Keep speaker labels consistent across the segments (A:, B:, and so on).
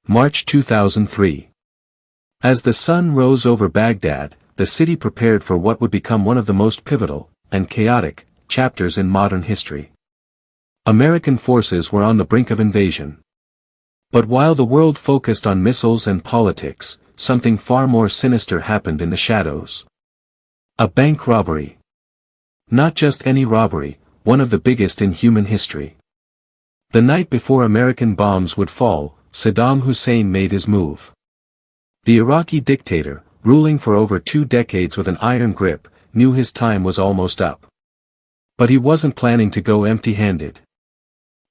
A: March 2003. As the sun rose over Baghdad, the city prepared for what would become one of the most pivotal, and chaotic, chapters in modern history. American forces were on the brink of invasion. But while the world focused on missiles and politics, something far more sinister happened in the shadows. A bank robbery. Not just any robbery, one of the biggest in human history. The night before American bombs would fall, Saddam Hussein made his move. The Iraqi dictator, ruling for over 2 decades with an iron grip, knew his time was almost up. But he wasn't planning to go empty-handed.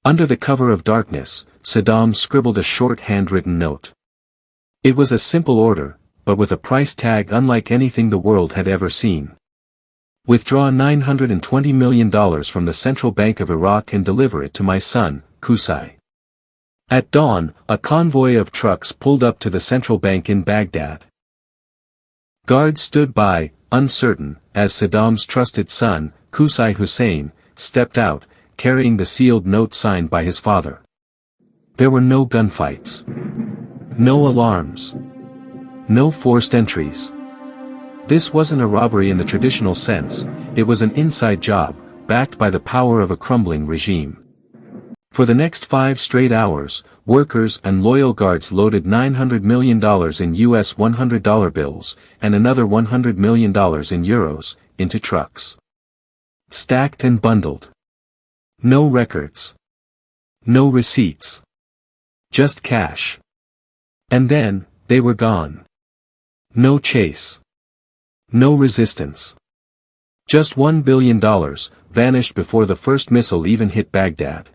A: Under the cover of darkness, Saddam scribbled a short handwritten note. It was a simple order, but with a price tag unlike anything the world had ever seen. Withdraw $920 million from the Central Bank of Iraq and deliver it to my son, Qusay. At dawn, a convoy of trucks pulled up to the central bank in Baghdad. Guards stood by, uncertain, as Saddam's trusted son, Qusay Hussein, stepped out, carrying the sealed note signed by his father. There were no gunfights. No alarms. No forced entries. This wasn't a robbery in the traditional sense, it was an inside job, backed by the power of a crumbling regime. For the next 5 straight hours, workers and loyal guards loaded $900 million in US $100 bills, and another $100 million in euros, into trucks. Stacked and bundled. No records. No receipts. Just cash. And then, they were gone. No chase. No resistance. Just $1 billion, vanished before the first missile even hit Baghdad.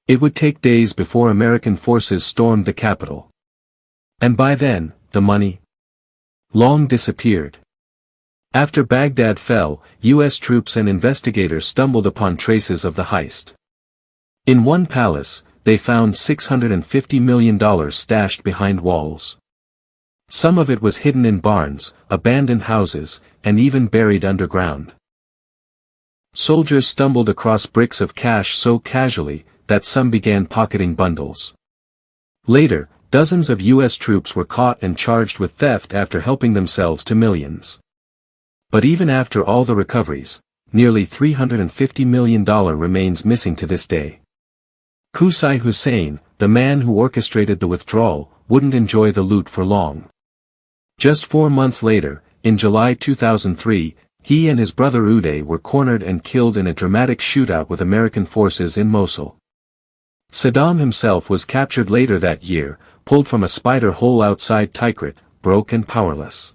A: It would take days before American forces stormed the capital. And by then, the money long disappeared. After Baghdad fell, U.S. troops and investigators stumbled upon traces of the heist. In one palace, they found $650 million stashed behind walls. Some of it was hidden in barns, abandoned houses, and even buried underground. Soldiers stumbled across bricks of cash so casually, that some began pocketing bundles. Later, dozens of U.S. troops were caught and charged with theft after helping themselves to millions. But even after all the recoveries, nearly $350 million remains missing to this day. Qusay Hussein, the man who orchestrated the withdrawal, wouldn't enjoy the loot for long. Just 4 months later, in July 2003, he and his brother Uday were cornered and killed in a dramatic shootout with American forces in Mosul. Saddam himself was captured later that year, pulled from a spider hole outside Tikrit, broke and powerless.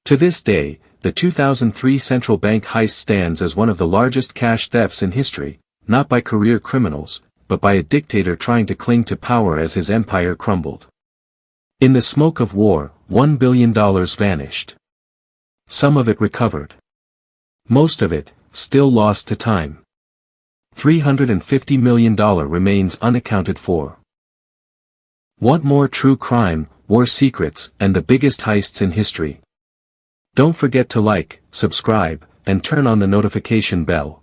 A: To this day, the 2003 central bank heist stands as one of the largest cash thefts in history, not by career criminals, but by a dictator trying to cling to power as his empire crumbled. In the smoke of war, $1 billion vanished. Some of it recovered. Most of it, still lost to time. $350 million remains unaccounted for. Want more true crime, war secrets, and the biggest heists in history? Don't forget to like, subscribe, and turn on the notification bell.